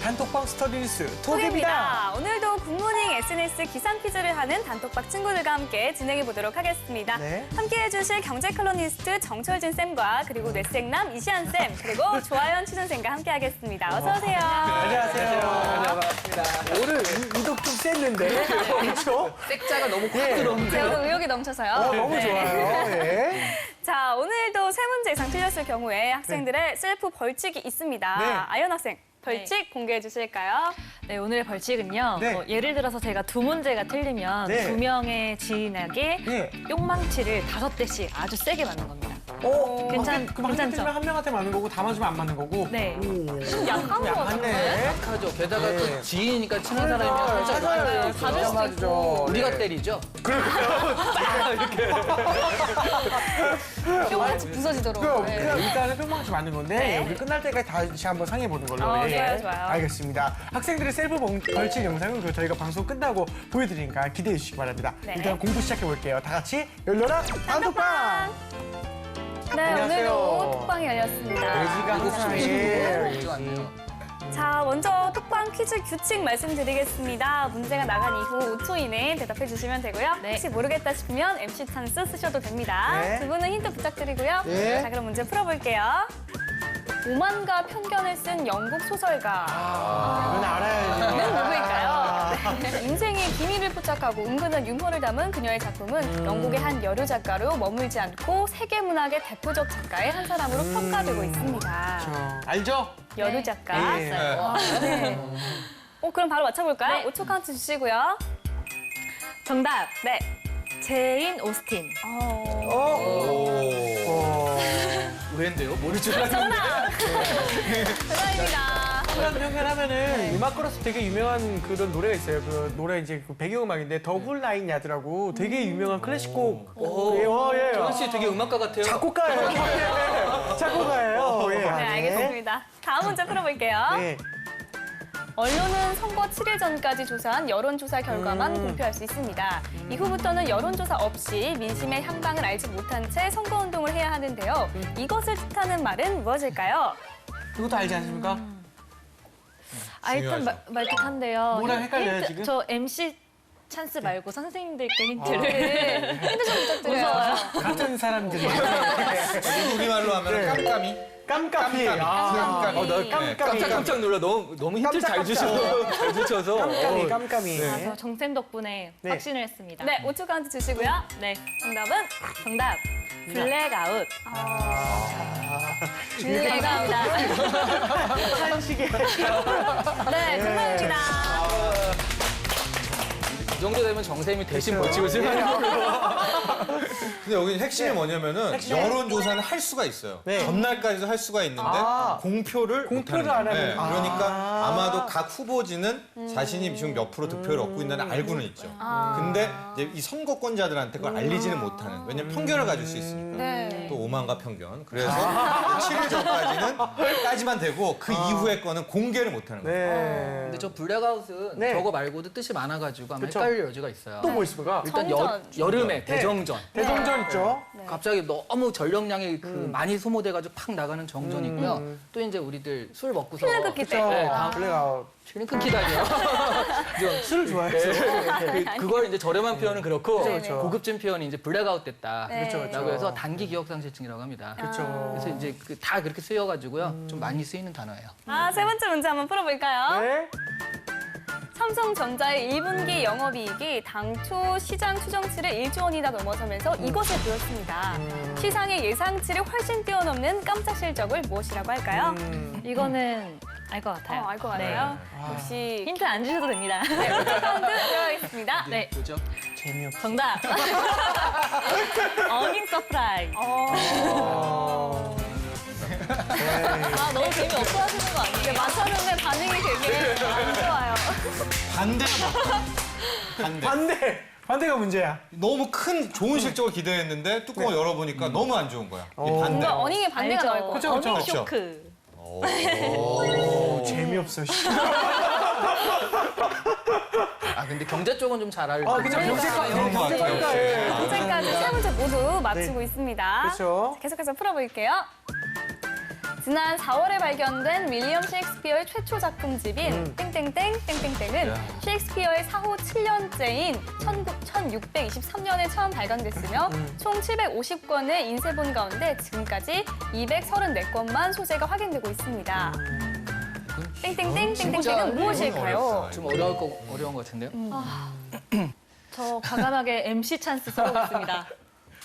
단톡방 스터디 뉴스 톡입니다. 오늘도 굿모닝 SNS 기상 퀴즈를 하는 단톡방 친구들과 함께 진행해 보도록 하겠습니다. 네. 함께해 주실 경제 컬럼니스트 정철진 쌤과 그리고 뇌생남 이시안 쌤 그리고 조아연 취준생과 함께하겠습니다. 어서 오세요. 안녕하세요. 반갑습니다. 오늘 이독 좀 셌는데 그렇죠? 색자가 너무 확 들어오는데요. 제가 의욕이 넘쳐서요. 너무 좋아요. 예. 자, 오늘도 세 문제 이상 틀렸을 경우에 학생들의 셀프 벌칙이 있습니다. 네. 아연 학생, 벌칙 공개해 주실까요? 네, 오늘의 벌칙은요. 네. 예를 들어서 제가 2문제가 틀리면 네. 2명의 지인에게 네. 뿅망치를 5대씩 아주 세게 맞는 겁니다. 그럼 괜찮죠? 한 명한테 맞는 거고 다 맞으면 안 맞는 거고. 네. 약한 거 같은데? 약하네. 하죠. 게다가 네. 또 지인이니까 친한 사람이면 살짝 맞아요. 받을 수도 있고. 우리가 네. 때리죠. 뿅망치 부서지도록. 그럼 네. 그냥 일단은 뿅망치 맞는 건데 네. 우리 끝날 때까지 다시 한번 상해 보는 걸로. 좋아요, 좋아요. 알겠습니다. 학생들의 셀프 벌칙 영상은 저희가 방송 끝나고 보여드리니까 기대해 주시기 바랍니다. 네. 일단 공부 시작해 볼게요. 다 같이 열려라 단톡방. 네, 안녕하세요. 오늘도 톡방이 열렸습니다. 돼지가 항상 좋았네요. 자, 먼저 톡방 퀴즈 규칙 말씀드리겠습니다. 문제가 나간 이후 5초 이내에 대답해 주시면 되고요. 네. 혹시 모르겠다 싶으면 MC 찬스 쓰셔도 됩니다. 네. 두 분은 힌트 부탁드리고요. 네. 자, 그럼 문제 풀어볼게요. 오만과 편견을 쓴 영국 소설가. 이건 알아야지. 는 누구일까요? 네. 인생의 기미를 포착하고 은근한 유머를 담은 그녀의 작품은 영국의 한 여류 작가로 머물지 않고 세계 문학의 대표적 작가의 한 사람으로 평가되고 있습니다. 알죠? 여류 작가. 예. 네. 그럼 바로 맞춰볼까요? 네. 5초 카운트 주시고요. 정답. 네. 제인 오스틴. 왜인데요? 모르죠. 정답! 대단입니다. 편견 편견하면은 음악 걸어서 되게 유명한 그런 노래가 있어요. 그 노래 이제 그 배경음악인데 더블 라인 야드라고 되게 유명한 클래식곡. 예. 정원 씨 되게 음악가 같아요. 작곡가예요. 예. 작곡가예요. 예. 네, 알겠습니다. 다음 문제 풀어볼게요. 네. 언론은 선거 7일 전까지 조사한 여론조사 결과만 공표할 수 있습니다. 이후부터는 여론조사 없이 민심의 향방을 알지 못한 채 선거운동을 해야 하는데요. 이것을 뜻하는 말은 무엇일까요? 이것도 알지 않습니까? 일단 말듯한데요. 뭐랑 헷갈려요, 힌트, 지금? 저 MC 찬스 말고 선생님들께 힌트를. 네. 힌트 좀 부탁드려요. 같은 사람들이. 우리말로 하면 네. 깜깜이. 깜깜이. 깜깜이. 깜깜이. 깜깜이. 깜깜이. 깜짝 놀라. 너무 힌트 잘 주셔서. 깜깜이. 깜깜이. 저 정쌤 덕분에 네. 확신을 했습니다. 네, 5초 카운트 주시고요. 네. 정답은 정답. 블랙아웃. 블랙아웃입니다. 한식에. 네, 정답입니다. 이 정도 되면 정쌤이 대신 그렇죠. 벌칙을 쓰는 근데 여기 핵심이 뭐냐면은 여론조사는 할 수가 있어요. 네. 전날까지도 할 수가 있는데 공표를 공표를 못하는 안 하는. 거예요. 그러니까 아마도 각 후보지는 자신이 지금 몇 프로 득표를 얻고 있는지 알고는 있죠. 근데 이제 이 선거권자들한테 그걸 알리지는 못하는. 왜냐면 편견을 가질 수 있으니까. 네. 또 오만과 편견. 그래서 7일 전까지만 되고 그 이후의 거는 공개를 못하는 거예요. 네. 근데 저 블랙아웃은 네. 저거 말고도 뜻이 많아가지고 아마 그쵸. 헷갈릴 여지가 있어요. 또 뭐 있습니까? 일단 정전. 여름에 대정전. 대정전 있죠? 갑자기 너무 전력량이 많이 소모돼가지고 팍 나가는 정전이 있고요. 또 이제 우리들 술 먹고서 필름 끊기 때. 네, 아, 다음 블랙아웃. 필름 끊기다니요. 술을 좋아해서. 그걸 이제 저렴한 표현은 그렇고 그쵸. 고급진 표현이 이제 블랙아웃 됐다. 네. 그쵸, 그쵸. 라고 해서 단기 기억상실증이라고 합니다. 그렇죠. 그래서 이제 다 그렇게 쓰여가지고요. 좀 많이 쓰이는 단어예요. 세 번째 문제 한번 풀어볼까요? 네. 삼성전자의 1분기 영업이익이 당초 시장 추정치를 1조 원이나 넘어서면서 이것을 보였습니다. 시장의 예상치를 훨씬 뛰어넘는 깜짝 실적을 무엇이라고 할까요? 이거는 알 것 같아요. 알 것 같아요. 네. 혹시 힌트 안 주셔도 됩니다. 네, 5초 카운트 들어가겠습니다. 네. 뭐죠? 재미없어. 정답. 어닝 서프라이즈. 너무 재미없어 하시는 거 아니에요? 네, 맞췄는데 반응이 되게 안 좋아요. 반대가 반대. 반대가 문제야. 너무 큰 좋은 실적을 기대했는데 뚜껑을 열어보니까 너무 안 좋은 거야. 이 반대. 뭔가 어닝의 반대가 알죠? 나올 것 같아요. 그쵸. 어닝 쇼크. 재미없어. 씨. 근데 경제 쪽은 좀 잘 알고. 그죠. 그러니까요. 경제과. 그런 것 같아요. 경제과에. 현재까지 세 문제 모두 맞추고 있습니다. 그렇죠. 자, 계속해서 풀어볼게요. 지난 4월에 발견된 윌리엄 셰익스피어의 최초 작품집인 땡땡땡 땡땡땡은 셰익스피어의 사후 7년째인 1623년에 처음 발간됐으며 총 750권의 인쇄본 가운데 지금까지 234건만 소재가 확인되고 있습니다. 땡땡땡 땡땡땡은 무엇일까요? 좀 어려운 것 같은데요? 저 과감하게 MC 찬스 써보겠습니다.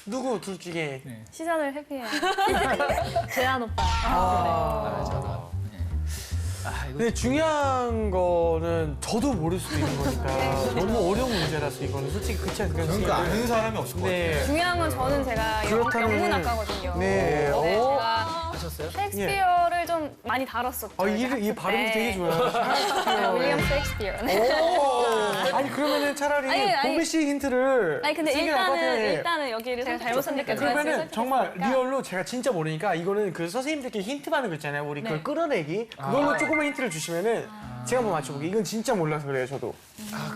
누구 둘 중에? 시선을 회피해요. 재한 오빠. 근데 중요한 거는 저도 모를 수도 있는 거니까 너무 어려운 문제라서 이거는 솔직히 그렇지 않을까요? 그러니까 아는 사람이 없을 것 같아요. 네. 중요한 건 저는 제가 그렇다면은- 영문학과거든요. 네. 제가 하셨어요? 셰익스피어를 좀 많이 다뤘었죠. 이 발음이 되게 좋아요. 윌리엄 셰익스피어. 네. 아니 그러면은 차라리 아니. 보미 씨 힌트를 아니 근데 쓰는 게 나을 것 같아요. 일단은 여기를 제가 잘못 선택했어요. 그러면은 정말 리얼로 제가 진짜 모르니까 이거는 그 선생님들끼리 힌트 받는 거 있잖아요. 우리 그걸 끌어내기. 그걸로 조금만 힌트를 주시면은 제가 한번 맞춰볼게요. 이건 진짜 몰라서 그래요, 저도.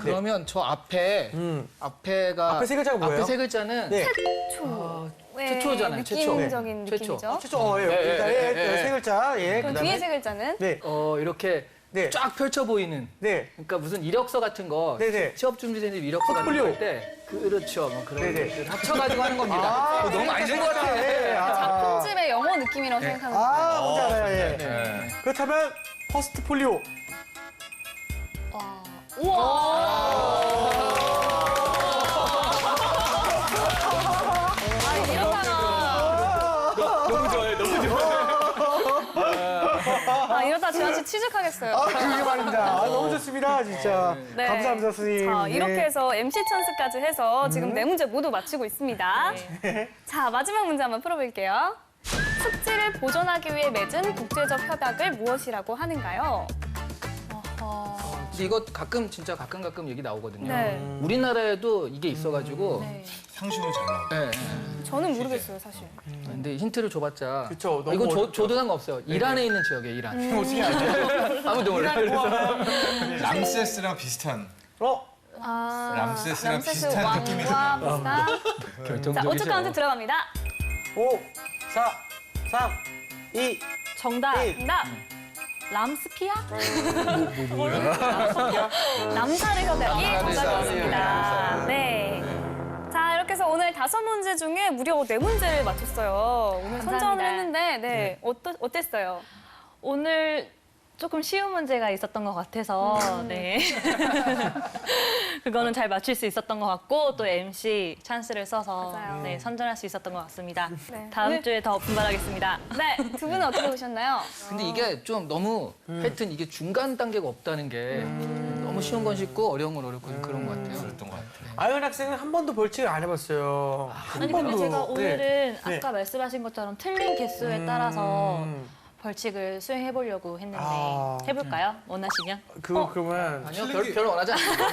그러면 저 앞에 앞에가 앞에 세 글자가 뭐예요? 앞에 세 글자는 네. 최초잖아요, 최초. 느낌적인 최초. 느낌이죠. 최초, 예, 세 글자. 예. 그럼 그다음에 뒤에 세 글자는 네. 이렇게 네. 쫙 펼쳐 보이는. 네. 그러니까 무슨 이력서 같은 거 네네. 취업 준비생들 이력서 같은 거 포트폴리오. 할 때 그렇죠, 뭐 그런 네네. 것들 합쳐가지고 하는 겁니다. 너무 많이 쓴 것 같아. 네. 작품집의 영어 느낌이라고 생각하면 돼요. 뭔지 알아요, 예. 네. 그렇다면 퍼스트폴리오. 너무 좋아해, 너무 좋아해. 이러다 지한 씨 취직하겠어요. 그게 말입니다. 너무 좋습니다, 진짜. 네. 감사합니다, 선생님. 자, 이렇게 네. 해서 MC 찬스까지 해서 지금 네 문제 모두 맞히고 있습니다. 네. 자, 마지막 문제 한번 풀어볼게요. 숙지를 보존하기 위해 맺은 국제적 협약을 무엇이라고 하는가요? 근데 이거 진짜 가끔 얘기 나오거든요. 네. 우리나라에도 이게 있어가지고. 네. 상식으로 잘 나와. 네. 저는 모르겠어요, 사실. 근데 힌트를 줘봤자. 그쵸, 너무 이건 어렵죠. 줘도 상관없어요. 이란에 있는 지역이에요, 이란. 어떻게 알죠? 아무도 몰라요. 람세스랑 비슷한. 람세스랑 람세스 비슷한 왕과 느낌이 비슷한. 자, 결정적이죠. 5초 카운트 들어갑니다. 5, 4, 3, 2, 정답. 정답. 람스피아? 남사르 협약이 남사르 정답이었습니다. 협약. 네. 자, 이렇게 해서 오늘 5문제 중에 무려 4문제를 맞췄어요. 오늘 선전을 감사합니다. 했는데, 네. 어땠어요? 오늘 조금 쉬운 문제가 있었던 것 같아서 네. 그거는 잘 맞출 수 있었던 것 같고 또 MC 찬스를 써서 맞아요. 네, 선전할 수 있었던 것 같습니다. 네. 다음 오늘- 주에 더 분발하겠습니다. 네. 두 분은 어떻게 보셨나요? 근데 이게 좀 너무 하여튼 이게 중간 단계가 없다는 게 너무 쉬운 건 쉽고 어려운 건 어렵고 그런 것 같아요. 그랬던 것 같아요. 아연 학생은 한 번도 벌칙을 안 해봤어요. 한 아니 번도. 근데 제가 오늘은 네. 아까 말씀하신 것처럼 틀린 개수에 따라서 벌칙을 수행해 보려고 했는데 아. 해볼까요? 원하시면? 그러면 아니요, 별로 원하지 않습니다.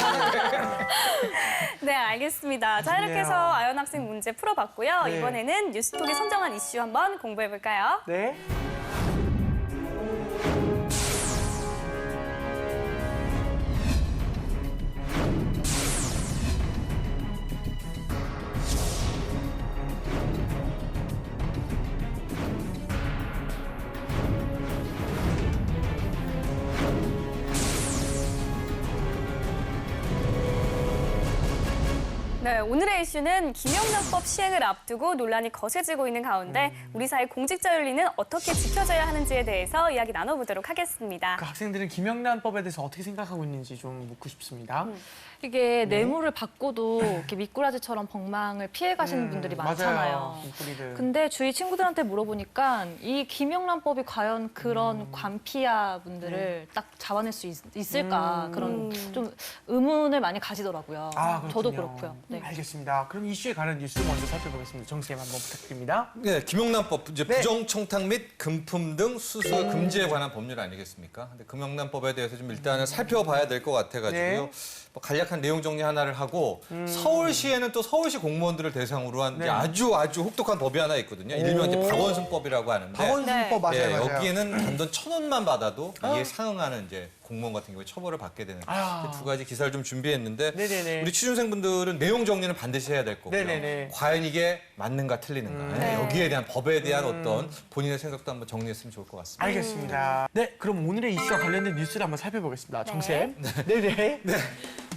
네, 알겠습니다. 자, 이렇게 해서 아연 학생 문제 풀어봤고요. 네. 이번에는 뉴스톡이 선정한 이슈 한번 공부해볼까요? 네. 네, 오늘의 이슈는 김영란법 시행을 앞두고 논란이 거세지고 있는 가운데 우리 사회 공직자 윤리는 어떻게 지켜져야 하는지에 대해서 이야기 나눠보도록 하겠습니다. 그 학생들은 김영란법에 대해서 어떻게 생각하고 있는지 좀 묻고 싶습니다. 이게 뇌물을 받고도 이렇게 미꾸라지처럼 법망을 피해 가시는 분들이 많잖아요. 맞아요. 우리들. 근데 주위 친구들한테 물어보니까 이 김영란법이 과연 그런 관피아 분들을 딱 잡아낼 수 있을까 그런 좀 의문을 많이 가지더라고요. 저도 그렇군요. 그렇고요. 네. 알겠습니다. 그럼 이슈에 관한 뉴스 먼저 살펴보겠습니다. 정쌤 한번 부탁드립니다. 네, 김영란법 이제 네. 부정청탁 및 금품 등 수수 금지에 관한 법률 아니겠습니까? 근데 김영란법에 대해서 좀 일단은 살펴봐야 될 것 같아가지고요. 네. 뭐 간략한 내용 정리 하나를 하고 서울시에는 또 서울시 공무원들을 대상으로 한 이제 네. 아주 혹독한 법이 하나 있거든요. 일명 이제 박원순법이라고 하는데 박원순법 네. 맞아요, 예, 맞아요. 여기에는 단돈 1,000원만 받아도 이에 상응하는 이제 공무원 같은 경우에 처벌을 받게 되는 아. 두 가지 기사를 좀 준비했는데 네네네. 우리 취준생분들은 내용 정리는 반드시 해야 될 거고요. 네네네. 과연 이게 맞는가 틀리는가 네. 여기에 대한 법에 대한 어떤 본인의 생각도 한번 정리했으면 좋을 것 같습니다. 알겠습니다. 네, 그럼 오늘의 이슈와 관련된 뉴스를 한번 살펴보겠습니다. 정쌤. 네네.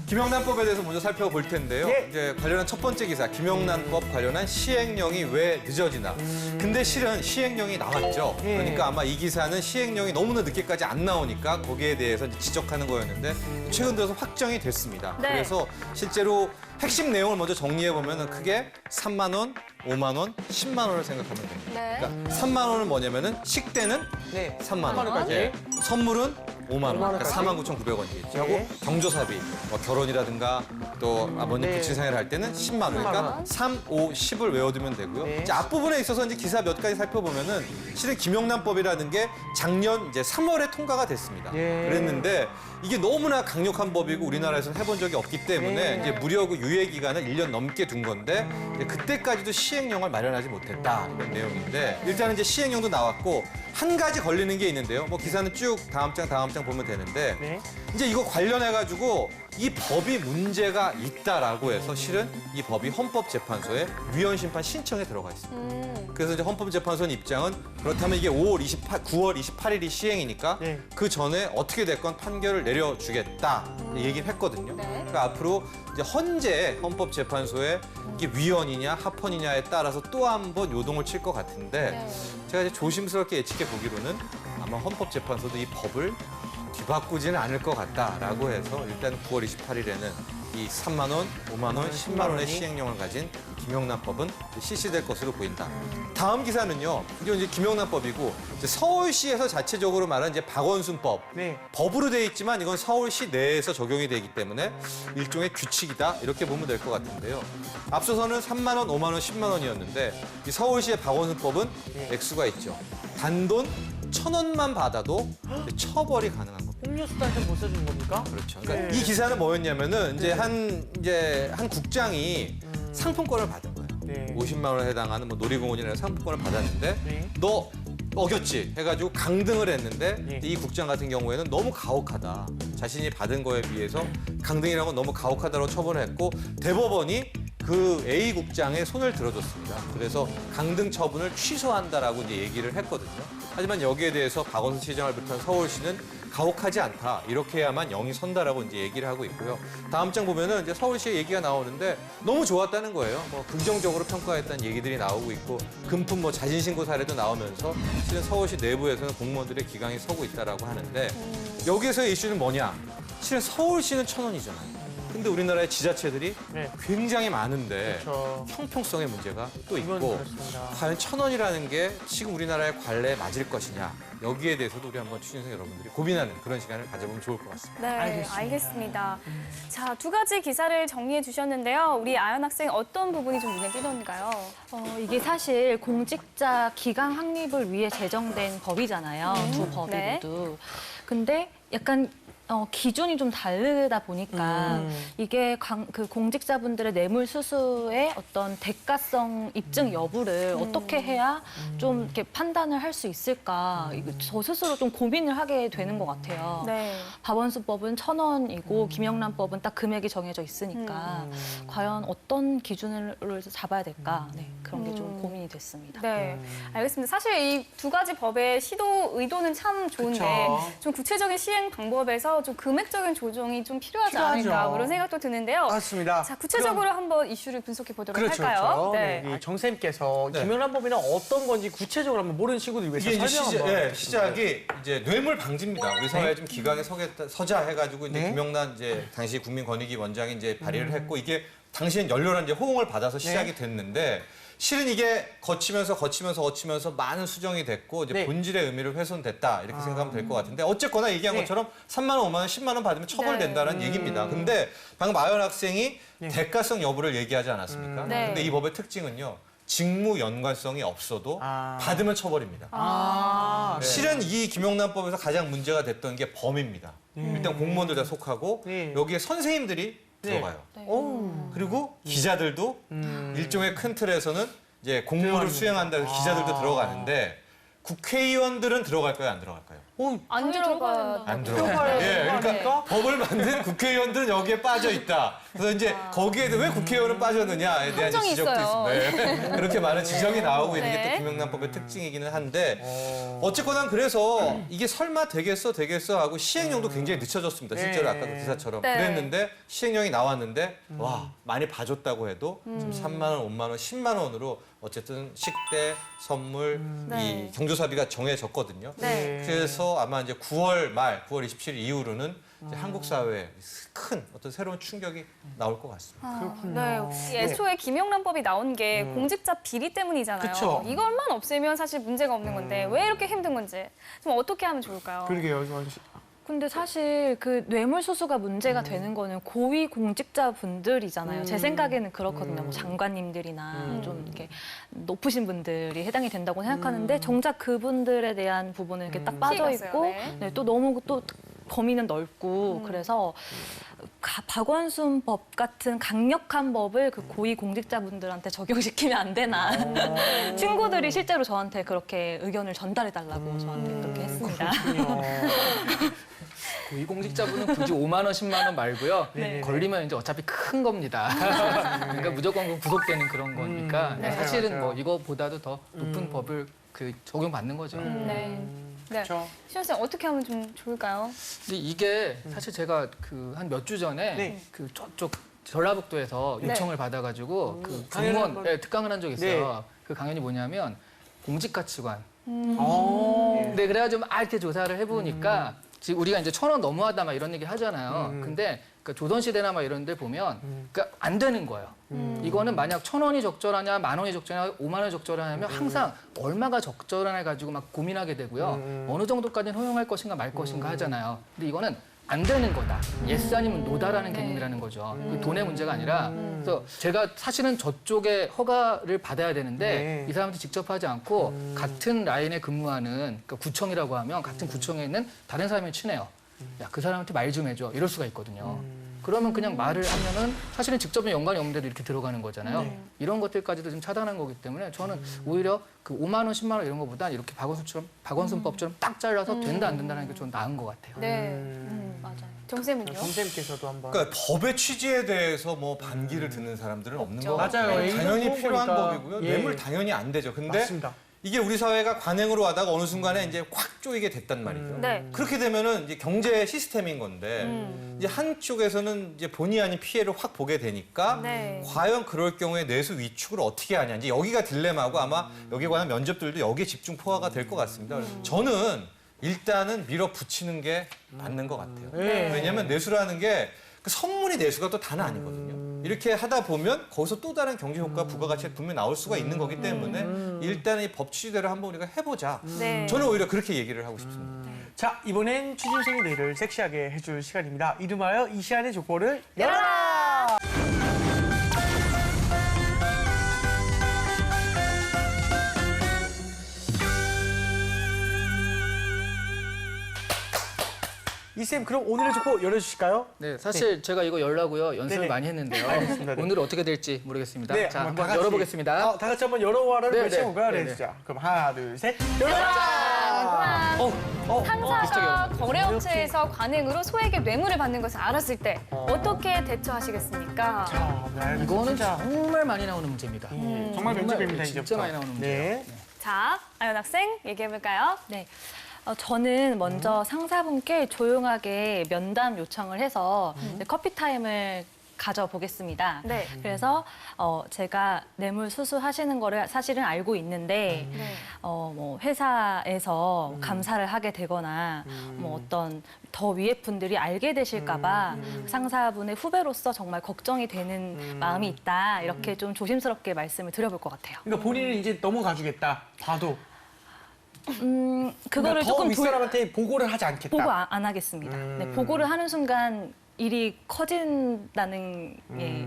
김영란법에 대해서 먼저 살펴볼 텐데요. 예. 이제 관련한 첫 번째 기사, 김영란법 관련한 시행령이 왜 늦어지나. 근데 실은 시행령이 나왔죠. 예. 그러니까 아마 이 기사는 시행령이 너무나 늦게까지 안 나오니까 거기에 대해서 이제 지적하는 거였는데 최근 들어서 확정이 됐습니다. 네. 그래서 실제로 핵심 내용을 먼저 정리해 보면은 크게 3만 원, 5만 원, 10만 원을 생각하면 됩니다. 네. 그러니까 3만 원은 뭐냐면은 식대는 네. 3만 원. 원까지. 예. 선물은 5만 원. 5만 그러니까 원까지. 49,900원이겠죠. 네. 하고 경조사비, 뭐 결혼이라든가 또 아버님 네. 부친생활 할 때는 10만 원. 10만 그러니까 원. 3, 5, 10을 외워두면 되고요. 네. 이제 앞부분에 있어서 이제 기사 몇 가지 살펴보면은 실은 김영란법이라는 게 작년 이제 3월에 통과가 됐습니다. 예. 그랬는데 이게 너무나 강력한 법이고 우리나라에서는 해본 적이 없기 때문에 네. 이제 무려 그 유예 기간을 1년 넘게 둔 건데 이제 그때까지도 시행령을 마련하지 못했다 이런 내용인데 일단은 이제 시행령도 나왔고 한 가지 걸리는 게 있는데요. 뭐 기사는 쭉 다음 장 보면 되는데 네. 이제 이거 관련해 가지고 이 법이 문제가 있다라고 해서 실은 이 법이 헌법재판소에 위헌 심판 신청에 들어가 있습니다. 그래서 이제 헌법재판소의 입장은 그렇다면 이게 9월 28일이 시행이니까 네. 그 전에 어떻게 됐건 판결을 내려주겠다 얘기를 했거든요. 네. 그러니까 앞으로 이제 헌재 헌법재판소에 이게 위헌이냐 합헌이냐에 따라서 또 한 번 요동을 칠 것 같은데 네. 제가 이제 조심스럽게 예측해 보기로는 아마 헌법재판소도 이 법을 뒤바꾸지는 않을 것 같다라고 해서 일단 9월 28일에는 이 3만 원, 5만 원, 10만 원의 시행령을 가진 김영란법은 실시될 것으로 보인다. 다음 기사는요. 이제 김영란법이고 이제 서울시에서 자체적으로 말하는 이제 박원순법. 네. 법으로 돼 있지만 이건 서울시 내에서 적용이 되기 때문에 일종의 규칙이다 이렇게 보면 될 것 같은데요. 앞서서는 3만 원, 5만 원, 10만 원이었는데 이 서울시의 박원순법은 액수가 있죠. 단돈 1,000원만 받아도 이제 처벌이 가능한 겁니다. 음료수도 못 써주는 겁니까? 그렇죠. 그러니까 네. 이 기사는 뭐였냐면은 이제 한 국장이 상품권을 받은 거예요. 네. 50만 원에 해당하는 뭐 놀이공원이라는 상품권을 받았는데 네. 너 어겼지 해가지고 강등을 했는데 네. 이 국장 같은 경우에는 너무 가혹하다. 자신이 받은 거에 비해서 강등이라는 건 너무 가혹하다고 처분을 했고 대법원이 그 A 국장의 손을 들어줬습니다. 그래서 강등 처분을 취소한다라고 이제 얘기를 했거든요. 하지만 여기에 대해서 박원순 시장을 비롯한 서울시는 가혹하지 않다. 이렇게 해야만 영이 선다라고 이제 얘기를 하고 있고요. 다음 장 보면은 이제 서울시의 얘기가 나오는데 너무 좋았다는 거예요. 뭐 긍정적으로 평가했다는 얘기들이 나오고 있고 금품 뭐 자진신고 사례도 나오면서 실은 서울시 내부에서는 공무원들의 기강이 서고 있다라고 하는데 여기에서의 이슈는 뭐냐? 실은 서울시는 1,000원이잖아요. 근데 우리나라의 지자체들이 네. 굉장히 많은데 그렇죠. 형평성의 문제가 또 이건 있고 그렇습니다. 과연 1,000원이라는 게 지금 우리나라의 관례에 맞을 것이냐 여기에 대해서도 우리 한번 취준생 여러분들이 고민하는 그런 시간을 가져보면 좋을 것 같습니다. 네, 알겠습니다. 자, 두 가지 기사를 정리해 주셨는데요. 우리 아연 학생 어떤 부분이 좀 눈에 띄던가요? 이게 사실 공직자 기강 확립을 위해 제정된 법이잖아요. 두 법이 네. 모두. 근데 약간 기준이 좀 다르다 보니까 이게 그 공직자분들의 뇌물 수수의 어떤 대가성 입증 여부를 어떻게 해야 좀 이렇게 판단을 할 수 있을까 이거 저 스스로 좀 고민을 하게 되는 것 같아요. 네. 박원순법은 1,000원이고 김영란법은 딱 금액이 정해져 있으니까 과연 어떤 기준을 잡아야 될까 네, 그런 게 좀 고민이 됐습니다. 네, 알겠습니다. 사실 이 두 가지 법의 시도 의도는 참 좋은데 그쵸. 좀 구체적인 시행 방법에서 좀 금액적인 조정이 좀 필요하지 필요하죠. 않을까 그런 생각도 드는데요. 맞습니다. 자, 구체적으로 한번 이슈를 분석해 보도록 그렇죠, 할까요? 그렇죠. 네. 이 정쌤께서 네. 김영란법이는 어떤 건지 구체적으로 한번 모르는 친구들 위해서 이게 이제 설명 한번. 시작이 이제 뇌물 방지입니다. 우리 사회에 좀 기강에 서자 해가지고 이제 네. 김영란 이제 당시 국민권익위 원장이 이제 발의를 했고 이게 당시엔 열렬한 이제 호응을 받아서 시작이 됐는데 실은 이게 거치면서 많은 수정이 됐고 이제 네. 본질의 의미를 훼손됐다 이렇게 생각하면 될 것 같은데 어쨌거나 얘기한 네. 것처럼 3만 원, 5만 원, 10만 원 받으면 처벌된다는 얘기입니다. 근데 방금 아연 학생이 대가성 여부를 얘기하지 않았습니까? 네. 근데 이 법의 특징은요. 직무 연관성이 없어도 받으면 처벌입니다. 실은 이 김영란법에서 가장 문제가 됐던 게 범입니다. 일단 공무원들 다 속하고 네. 여기에 선생님들이 들어가요. 그리고 기자들도 일종의 큰 틀에서는 이제 공무를 수행한다 해서 기자들도 들어가는데 국회의원들은 들어갈까요, 안 들어갈까요? 안 들어가. 안 들어가요. 예, 그러니까 법을 만든 국회의원들은 여기에 빠져 있다. 그래서 이제 거기에도 왜 국회의원은 빠졌느냐에 대한 함정이 지적도 있어요. 있습니다. 네. 그렇게 많은 지적이 나오고 있는 게 네. 또 김영란법의 특징이기는 한데 어쨌거나 그래서 이게 설마 되겠어 하고 시행령도 굉장히 늦춰졌습니다. 실제로 아까 그 기사처럼 네. 그랬는데 시행령이 나왔는데 와 많이 봐줬다고 해도 지금 3만 원, 5만 원, 10만 원으로 어쨌든 식대, 선물, 네. 이 경조사비가 정해졌거든요. 네. 그래서 아마 이제 9월 말, 9월 27일 이후로는 이제 한국 사회에 큰 어떤 새로운 충격이 나올 것 같습니다. 그렇군요. 네. 애초에 김영란법이 나온 게 공직자 비리 때문이잖아요. 그쵸. 이것만 없애면 사실 문제가 없는 건데 왜 이렇게 힘든 건지 좀 어떻게 하면 좋을까요? 그러게요, 조한 씨. 근데 사실 그 뇌물수수가 문제가 되는 거는 고위 공직자분들이잖아요. 제 생각에는 그렇거든요. 뭐 장관님들이나 좀 이렇게 높으신 분들이 해당이 된다고 생각하는데 정작 그분들에 대한 부분은 이렇게 딱 빠져 피해갔어요. 있고 네. 네, 또 너무 또 범위는 넓고 그래서 박원순 법 같은 강력한 법을 그 고위 공직자분들한테 적용시키면 안 되나. 친구들이 실제로 저한테 그렇게 의견을 전달해달라고 저한테 그렇게 했습니다. 고위공직자분은 굳이 5만 원, 10만 원 말고요. 네. 걸리면 이제 어차피 큰 겁니다. 그러니까 무조건 구속되는 그런 거니까 네, 사실은 맞아요. 뭐 이거보다도 더 높은 법을 그 적용받는 거죠. 네. 네. 그렇죠. 시원 쌤 어떻게 하면 좀 좋을까요? 근데 이게 사실 제가 그 한 몇 주 전에 네. 그 저쪽 전라북도에서 네. 요청을 받아가지고 그 강연을 공무원 한번- 네, 특강을 한 적이 있어요. 그 강연이 뭐냐면 공직가치관. 네, 그래가지고 막 이렇게 조사를 해보니까 지금 우리가 이제 1,000원 너무하다 막 이런 얘기 하잖아요. 근데 그 조선시대나 막 이런 데 보면 그러니까 안 되는 거예요. 이거는 만약 1,000원이 적절하냐, 10,000원이 적절하냐, 5만 원이 적절하냐면 항상 얼마가 적절하냐 가지고 막 고민하게 되고요. 어느 정도까지는 허용할 것인가 말 것인가 하잖아요. 근데 이거는 안 되는 거다. 예스 아니면 노다라는 개념이라는 거죠. 그 돈의 문제가 아니라 그래서 제가 사실은 저쪽에 허가를 받아야 되는데 네. 이 사람한테 직접 하지 않고 같은 라인에 근무하는 그러니까 구청이라고 하면 같은 구청에 있는 다른 사람이 친해요. 야, 그 사람한테 말 좀 해줘. 이럴 수가 있거든요. 그러면 그냥 말을 하면은 사실은 직접은 연관이 없는데도 이렇게 들어가는 거잖아요. 이런 것들까지도 좀 차단한 거기 때문에 저는 오히려 그 5만 원, 10만 원 이런 것보다 이렇게 박원순법처럼 딱 잘라서 된다 안 된다는 게 좀 나은 것 같아요. 네. 맞아요. 정쌤은요? 정쌤께서도 한번. 그러니까 법의 취지에 대해서 뭐 반기를 듣는 사람들은 없는 것 같아요. 맞아요. 이건 당연히 좋은 필요한 거니까. 법이고요. 예. 뇌물 당연히 안 되죠. 근데 맞습니다. 이게 우리 사회가 관행으로 하다가 어느 순간에 이제 확 쪼이게 됐단 말이죠. 네. 그렇게 되면은 이제 경제 시스템인 건데 이제 한쪽에서는 이제 본의 아닌 피해를 확 보게 되니까 네. 과연 그럴 경우에 내수 위축을 어떻게 하냐. 이제 여기가 딜레마고 아마 여기에 관한 면접들도 여기에 집중 포화가 될 것 같습니다. 그래서 저는 일단은 밀어붙이는 게 맞는 것 같아요. 네. 왜냐하면 내수라는 게 그 선물이 내수가 또 다는 아니거든요. 이렇게 하다 보면 거기서 또 다른 경제 효과, 부가가치가 분명히 나올 수가 있는 거기 때문에 일단은 이 법 취지대로 한번 우리가 해보자. 네. 저는 오히려 그렇게 얘기를 하고 싶습니다. 자, 이번엔 취준생의 뇌를 섹시하게 해줄 시간입니다. 이름하여 이 시간의 족보를 열어라! 이쌤, 그럼 오늘의 족보 열어주실까요? 네, 사실 제가 이거 열라고요 연습을 네네. 많이 했는데요. 알겠습니다. 네. 오늘 어떻게 될지 모르겠습니다. 네, 자, 다 한번 같이. 열어보겠습니다. 다 같이 한번 열어와라를 네, 외쳐보고 네. 네, 네, 자, 그럼 하나, 둘, 셋, 열어라! 상사가 거래업체에서 관행으로 소액의 뇌물을 받는 것을 알았을 때 어떻게 대처하시겠습니까? 이거는 정말 많이 나오는 문제입니다. 정말 면접입니다, 진짜 이제부터. 많이 나오는 문제예요. 네. 자, 아연 학생 얘기해볼까요? 네. 저는 먼저 상사분께 조용하게 면담 요청을 해서 이제 커피 타임을 가져보겠습니다. 네. 그래서 제가 뇌물 수수하시는 거를 사실은 알고 있는데 네. 뭐 회사에서 감사를 하게 되거나 뭐 어떤 더 위에 분들이 알게 되실까봐 상사분의 후배로서 정말 걱정이 되는 마음이 있다. 이렇게 좀 조심스럽게 말씀을 드려볼 것 같아요. 그러니까 본인은 이제 넘어가주겠다. 봐도. 그거를 그러니까 더 조금 윗사람한테 보고를 하지 않겠다. 보고 안 하겠습니다. 네, 보고를 하는 순간 일이 커진다는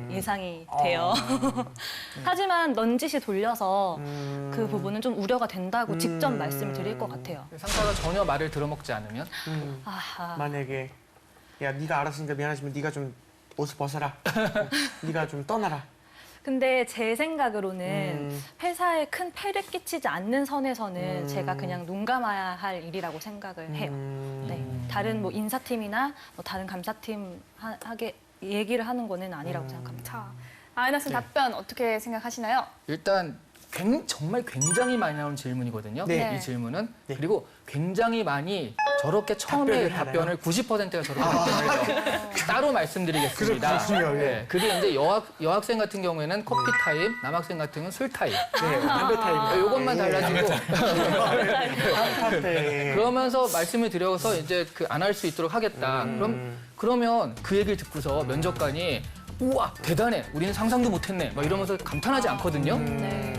예상이 돼요. 하지만 넌지시 돌려서 그 부분은 좀 우려가 된다고 직접 말씀을 드릴 것 같아요. 상사가 전혀 말을 들어먹지 않으면 아하. 만약에 야, 네가 알았으니까 미안하지만 네가 좀 옷을 벗어라. 네가 좀 떠나라. 근데 제 생각으로는 회사에 큰 폐를 끼치지 않는 선에서는 제가 그냥 눈 감아야 할 일이라고 생각을 해요. 네, 다른 뭐 인사팀이나 뭐 다른 감사팀 하게 얘기를 하는 거는 아니라고 생각합니다. 자, 아연아 쌤 답변 어떻게 생각하시나요? 일단 정말 굉장히 많이 나오는 질문이거든요. 네. 이 질문은. 네. 그리고 굉장히 많이 저렇게 처음에 답변을 90%가 저렇게 답변을 해요. 따로 말씀드리겠습니다. 그렇군요. 예. 그게 이제 여학생 같은 경우에는 커피 타임, 남학생 같은 경우는 술 타임. 네, 담배 타입. 요것만 달라지고 네. 그러면서 말씀을 드려서 이제 그 안 할 수 있도록 하겠다. 그러면 그 얘기를 듣고서 면접관이 우와 대단해 우리는 상상도 못했네 막 이러면서 감탄하지 않거든요.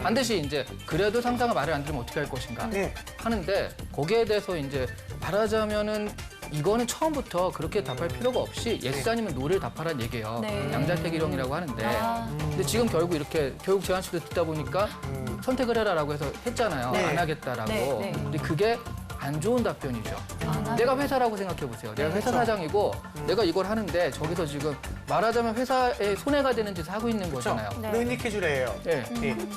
반드시 이제 그래도 상사가 말을 안 들으면 어떻게 할 것인가 네. 하는데 거기에 대해서 이제 말하자면은 이거는 처음부터 그렇게 답할 필요가 없이 예스 아니면 노를 답하라는 얘기예요. 네. 양자택일형이라고 하는데 근데 지금 결국 이렇게 교육 제안 시도 듣다 보니까 선택을 해라라고 해서 했잖아요. 네. 안 하겠다라고. 네, 네. 근데 그게 안 좋은 답변이죠. 내가 회사라고 생각해 보세요. 내가 회사 사장이고 내가 이걸 하는데 저기서 지금 말하자면 회사에 손해가 되는 짓을 하고 있는 거잖아요. 네. 능력해주래요. 예.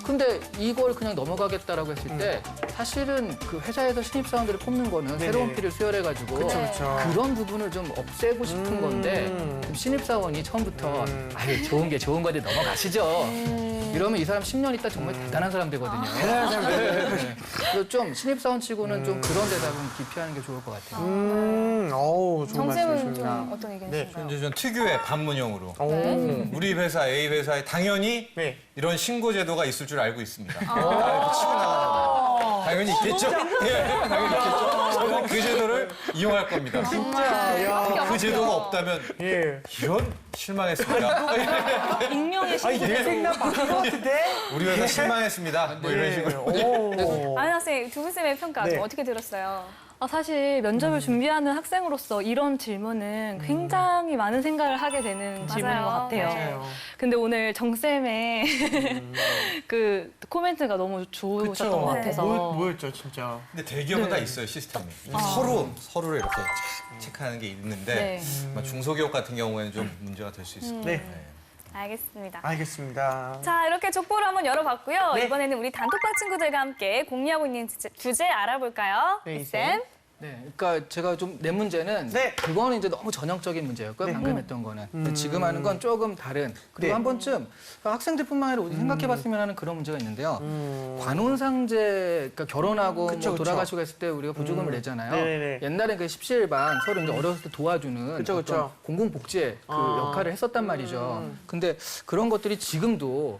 근데 이걸 그냥 넘어가겠다라고 했을 때 사실은 그 회사에서 신입사원들을 뽑는 거는 네네. 새로운 피를 수혈해가지고 그렇죠. 그런 부분을 좀 없애고 싶은 건데 좀 신입사원이 처음부터 아유 좋은 게 좋은 건데 넘어가시죠. 이러면 이 사람 10년 있다 정말 대단한 사람 되거든요. 대단한 사람 되거든요. 네. 그래서 좀 신입사원 치고는 좀 그런 데다 좀 기피하는 게 좋을 것 같아요. 어우, 좋은 정쌤은 말씀이십니다. 좀 어떤 의견이신가요? 이제 전 특유의 반문형으로 오. 우리 회사 A 회사에 당연히 네. 이런 신고 제도가 있을 줄 알고 있습니다. 이렇게 치고 나가는 당연히 있겠죠. 예, 당연히 있겠죠. 저는 그 제도를 이용할 겁니다. 진짜, 야. 그 제도가 없다면 예. 이런 실망했습니다. 익명의 아니, 신고. 내 생각 바뀐 것 같은데? 우리 회사 실망했습니다. 뭐 이런 식으로. 오. 아연아 쌤, 두 분쌤의 평가 네. 좀 어떻게 들었어요? 사실 면접을 준비하는 학생으로서 이런 질문은 굉장히 많은 생각을 하게 되는 질문인 것 같아요. 맞아요. 근데 오늘 정쌤의 그 코멘트가 너무 좋으셨던 것 같아서. 뭐였죠, 진짜? 근데 대기업은 다 있어요, 시스템이. 서로를 이렇게 체크하는 게 있는데 네. 아마 중소기업 같은 경우에는 좀 문제가 될 수 있습니다. 네. 알겠습니다. 알겠습니다. 자, 이렇게 족보를 한번 열어봤고요. 네. 이번에는 우리 단톡방 친구들과 함께 공유하고 있는 주제 알아볼까요? 네, 쌤. 네, 그러니까 제가 좀 내 문제는 네. 그거는 이제 너무 전형적인 문제였고요. 네. 방금 했던 거는. 근데 지금 하는 건 조금 다른. 그리고 네. 한 번쯤 학생들뿐만 아니라 우리 생각해봤으면 하는 그런 문제가 있는데요. 관혼상제, 그러니까 결혼하고 그쵸, 뭐 그쵸. 돌아가시고 했을 때 우리가 보조금을 내잖아요. 네네네. 옛날에 그 십시일반 서로 이제 어렸을 때 도와주는 그쵸, 그쵸. 어떤 공공복지의 그 역할을 했었단 말이죠. 근데 그런 것들이 지금도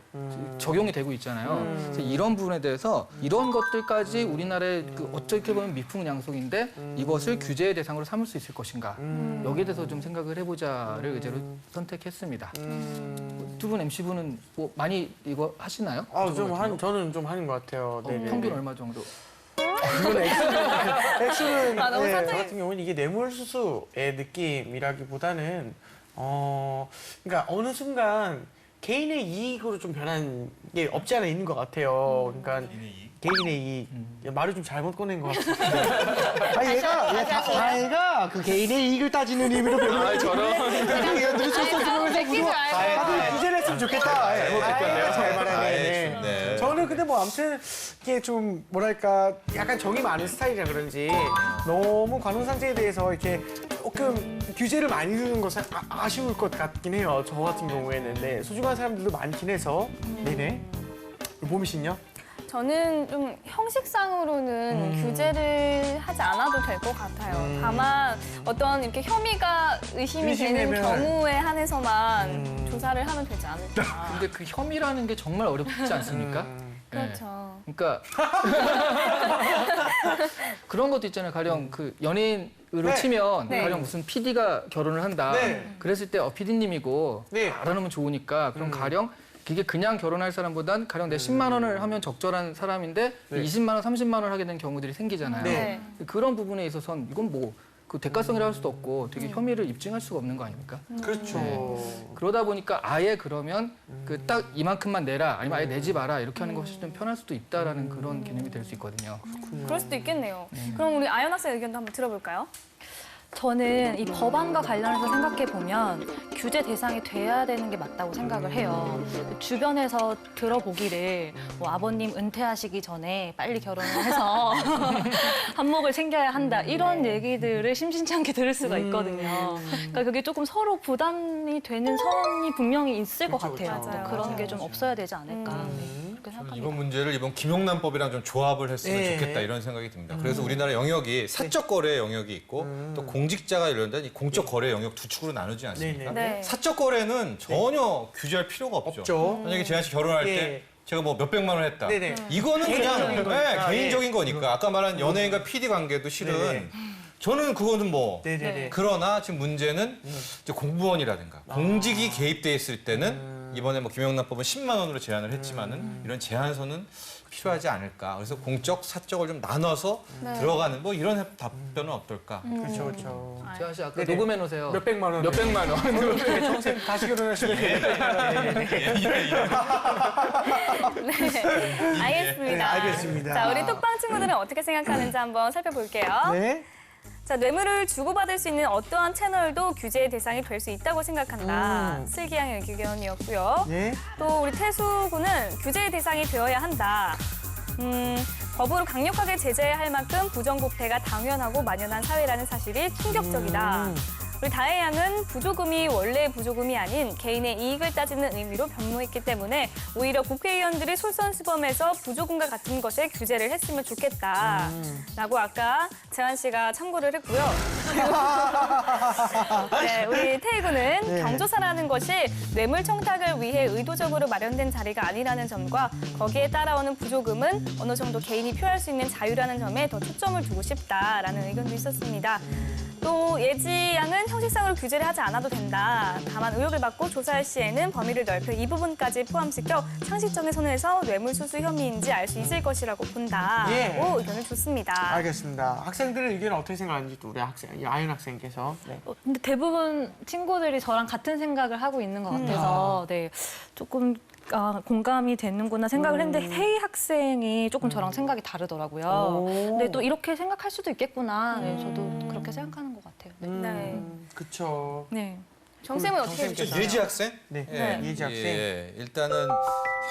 적용이 되고 있잖아요. 그래서 이런 부분에 대해서 이런 것들까지 우리나라의 그 어떻게 보면 미풍양속인데 이것을 규제의 대상으로 삼을 수 있을 것인가. 여기에 대해서 좀 생각을 해보자를 의제로 선택했습니다. 두 분 MC분은 뭐 많이 이거 하시나요? 저는 좀 하는 것 같아요. 네네. 평균 얼마 정도? 이건 액수는 아, 너무 네, 저 상상이- 같은 경우는 이게 뇌물수수의 느낌이라기보다는 그러니까 어느 순간 개인의 이익으로 좀 변한 게 없지 않아 있는 것 같아요. 그러니까 개인의 이익. 말을 좀 잘못 꺼낸 것 같아요. 얘가 그 개인의 이익을 따지는 의미로 변호를 얘들이 쳤어지면서 나도 구제를 했으면 좋겠다. 잘 말하네. 네. 저는 근데 뭐 아무튼 이게 좀 뭐랄까 약간 정이 많은 스타일이라 그런지 너무 관혼상제에 대해서 이렇게 조금 규제를 많이 두는 것은 아쉬울 것 같긴 해요. 저 같은 경우에는. 네. 소중한 사람들도 많긴 해서. 네네. 봄이신요? 저는 좀 형식상으로는 규제를 하지 않아도 될 것 같아요. 다만 어떤 이렇게 혐의가 의심이 되는 의심되면- 경우에 한해서만 조사를 하면 되지 않을까. 근데 그 혐의라는 게 정말 어렵지 않습니까? 네. 그렇죠. 그러니까 그런 것도 있잖아요. 가령 그 연예인으로 네. 치면 네. 가령 무슨 PD가 결혼을 한다. 네. 그랬을 때 PD님이고 네. 알아놓으면 좋으니까 그럼 가령 그게 그냥 결혼할 사람보단 가령 내 10만 원을 하면 적절한 사람인데 네. 20만 원, 30만 원 하게 되는 경우들이 생기잖아요. 네. 그런 부분에 있어서는 이건 뭐 그 대가성이라 할 수도 없고 되게 혐의를 입증할 수가 없는 거 아닙니까? 그렇죠. 그러다 보니까 아예 그러면 그 딱 이만큼만 내라 아니면 아예 내지 마라 이렇게 하는 것이 좀 편할 수도 있다라는 그런 개념이 될 수 있거든요. 그럴 수도 있겠네요. 그럼 우리 아연 학생 의견도 한번 들어볼까요? 저는 이 법안과 관련해서 생각해 보면 규제 대상이 돼야 되는 게 맞다고 생각을 해요. 주변에서 들어보기를 뭐 아버님 은퇴하시기 전에 빨리 결혼을 해서 한몫을 챙겨야 한다 이런 얘기들을 심심찮게 들을 수가 있거든요. 그러니까 그게 조금 서로 부담이 되는 선이 분명히 있을 것 그렇죠, 같아요. 그렇죠. 맞아요. 그런 게 좀 맞아요. 없어야 되지 않을까 그렇게 저는 생각합니다. 이번 문제를 이번 김용남법이랑 좀 조합을 했으면 예. 좋겠다 이런 생각이 듭니다. 그래서 우리나라 영역이 사적 거래 영역이 있고 또 공직자가 이런데 이 공적 거래 영역 두 축으로 나누지 않습니까? 네네. 네. 사적 거래는 전혀 규제할 필요가 없죠. 없죠. 만약에 재한 씨 결혼할 예. 때 제가 뭐 몇백만 원 했다. 네네. 이거는 그냥 개인적인 거니까. 개인적인 거니까. 아까 말한 연예인과 PD 관계도 실은 네네. 저는 그거는 뭐 네네네. 그러나 지금 문제는 이제 공무원이라든가 공직이 개입돼 있을 때는 이번에 뭐 김영란법은 10만 원으로 제한을 했지만은 이런 제한서는 필요하지 않을까. 그래서 공적, 사적을 좀 나눠서 들어가는 뭐 이런 답변은 어떨까? 그렇죠, 그렇죠. 재한 씨 아까 네네. 녹음해 놓으세요. 몇백만 원. 몇백만 원. 평생 다시 결혼하시면 네, 알겠습니다. 네, 알겠습니다. 자, 우리 톡방 친구들은 어떻게 생각하는지 한번 살펴볼게요. 네. 자, 뇌물을 주고받을 수 있는 어떠한 채널도 규제의 대상이 될 수 있다고 생각한다. 슬기양의 의견이었고요. 네. 또 우리 태수군은 규제의 대상이 되어야 한다. 법으로 강력하게 제재해야 할 만큼 부정부패가 당연하고 만연한 사회라는 사실이 충격적이다. 우리 다혜양은 부조금이 원래 부조금이 아닌 개인의 이익을 따지는 의미로 변모했기 때문에 오히려 국회의원들이 솔선수범해서 부조금과 같은 것에 규제를 했으면 좋겠다. 라고 아까 재환 씨가 참고를 했고요. 네, 우리 태희군은 네. 경조사라는 것이 뇌물 청탁을 위해 의도적으로 마련된 자리가 아니라는 점과 거기에 따라오는 부조금은 어느 정도 개인이 표할 수 있는 자유라는 점에 더 초점을 두고 싶다라는 의견도 있었습니다. 또 예지 양은 형식상으로 규제를 하지 않아도 된다. 다만 의혹을 받고 조사할 시에는 범위를 넓혀 이 부분까지 포함시켜 상식적인 선에서 뇌물수수 혐의인지 알 수 있을 것이라고 본다고 예. 의견을 줬습니다. 알겠습니다. 학생들의 의견은 어떻게 생각하는지 또 우리 아연 학생께서. 네. 근데 대부분 친구들이 저랑 같은 생각을 하고 있는 것 같아서 네, 조금 공감이 되는구나 생각을 했는데 혜희 학생이 조금 저랑 생각이 다르더라고요. 오. 근데 또 이렇게 생각할 수도 있겠구나. 네, 저도 그렇게 생각하는 것 같아요. 네. 네. 그쵸. 네. 정쌤은 어떻게 정쌤께서. 해주세요? 예지 학생? 네. 네. 예지 학생. 예, 일단은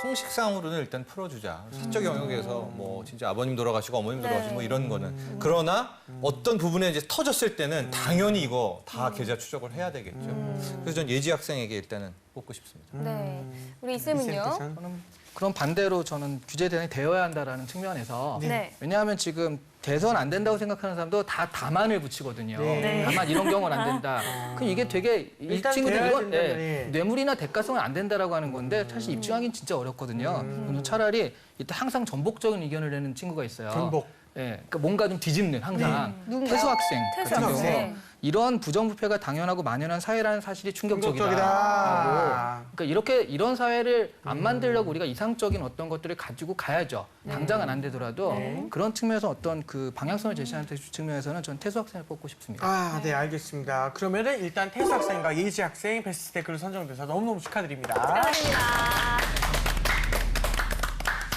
형식상으로는 일단 풀어주자. 사적 영역에서 뭐 진짜 아버님 돌아가시고 어머님 돌아가시고 뭐 이런 거는. 그러나 어떤 부분에 이제 터졌을 때는 당연히 이거 다 계좌 추적을 해야 되겠죠. 그래서 전 예지 학생에게 일단은 뽑고 싶습니다. 네. 우리 이쌤은요? 저는 그럼 반대로 저는 규제 대상이 되어야 한다라는 측면에서 네. 왜냐하면 지금 대선 안 된다고 생각하는 사람도 다 다만을 붙이거든요. 네. 다만 이런 경우는 안 된다. 그럼 이게 되게 이 일단 친구들 돼야 이건 된다는, 예. 뇌물이나 대가성은 안 된다라고 하는 건데 사실 입증하기는 진짜 어렵거든요. 그래서 차라리 일단 항상 전복적인 의견을 내는 친구가 있어요. 전복. 예, 그러니까 뭔가 좀 뒤집는 항상 누군가요? 태수 학생 태수 같은 경우 학생. 이런 부정부패가 당연하고 만연한 사회라는 사실이 충격적이다. 충격적이다. 그러니까 이렇게 이런 사회를 안 만들려고 우리가 이상적인 어떤 것들을 가지고 가야죠. 당장은 안 되더라도 그런 측면에서 어떤 그 방향성을 제시하는 측면에서는 전 태수 학생을 뽑고 싶습니다. 아, 네, 알겠습니다. 그러면은 일단 태수 학생과 예지 학생 베스트 댓글로 선정돼서 너무너무 축하드립니다. 축하드립니다.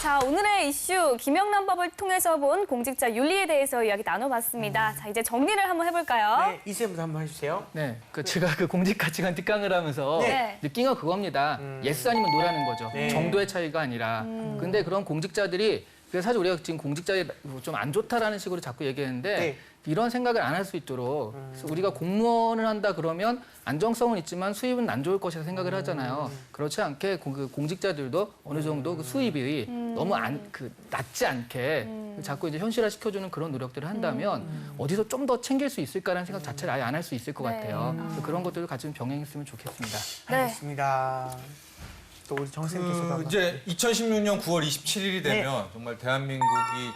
자, 오늘의 이슈 김영란법을 통해서 본 공직자 윤리에 대해서 이야기 나눠봤습니다. 자, 이제 정리를 한번 해볼까요? 네, 이쌤부터 한번 해주세요. 네, 그 제가 그 공직가치관 특강을 하면서 네. 느낀 건 그겁니다. 예스 아니면 노라는 거죠. 네. 정도의 차이가 아니라. 근데 그런 공직자들이 그래서 사실 우리가 지금 공직자에 좀 안 좋다라는 식으로 자꾸 얘기했는데 네. 이런 생각을 안 할 수 있도록 그래서 우리가 공무원을 한다 그러면 안정성은 있지만 수입은 안 좋을 것이라 생각을 하잖아요. 그렇지 않게 그 공직자들도 어느 정도 그 수입이 너무 낮지 않게 자꾸 이제 현실화 시켜주는 그런 노력들을 한다면 어디서 좀 더 챙길 수 있을까라는 생각 자체를 아예 안 할 수 있을 것 네. 같아요. 그래서 그런 것들도 같이 좀 병행했으면 좋겠습니다. 네. 알겠습니다. 또 우리 정쌤께서도 한번. 이제 2016년 9월 27일이 되면 정말 대한민국이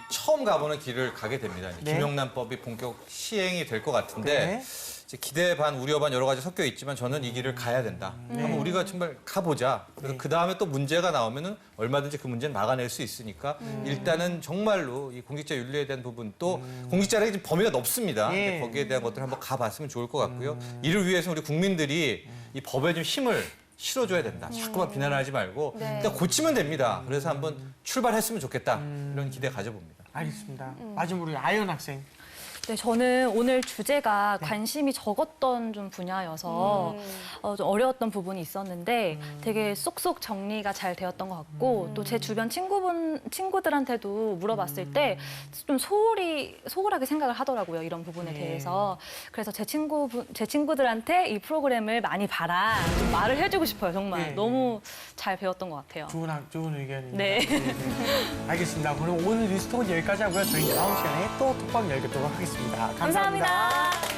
처음 가보는 길을 가게 됩니다. 이제 네. 김영란법이 본격 시행이 될 것 같은데 네. 이제 기대 반 우려 반 여러 가지 섞여 있지만 저는 이 길을 가야 된다. 한번 우리가 정말 가보자. 그래서 그 다음에 또 문제가 나오면은 얼마든지 그 문제는 막아낼 수 있으니까 일단은 정말로 이 공직자 윤리에 대한 부분 또 공직자라는 게 범위가 넓습니다. 예. 근데 거기에 대한 것들을 한번 가봤으면 좋을 것 같고요. 이를 위해서 우리 국민들이 이 법에 좀 힘을 실어줘야 된다. 자꾸만 비난하지 말고 네. 일단 고치면 됩니다. 그래서 한번 출발했으면 좋겠다. 이런 기대 가져봅니다. 알겠습니다. 마지막으로 우리 아연 학생. 네, 저는 오늘 주제가 관심이 적었던 좀 분야여서 좀 어려웠던 부분이 있었는데 되게 쏙쏙 정리가 잘 되었던 것 같고 또 제 주변 친구들한테도 물어봤을 때 좀 소홀하게 생각을 하더라고요. 이런 부분에 대해서. 그래서 제 친구들한테 이 프로그램을 많이 봐라. 좀 말을 해주고 싶어요. 정말. 네. 너무 잘 배웠던 것 같아요. 좋은 의견입니다. 네. 알겠습니다. 그럼 오늘 리스톡은 여기까지 하고요. 저희 다음 시간에 또 톡방 열겠도록 하겠습니다. 감사합니다. 감사합니다.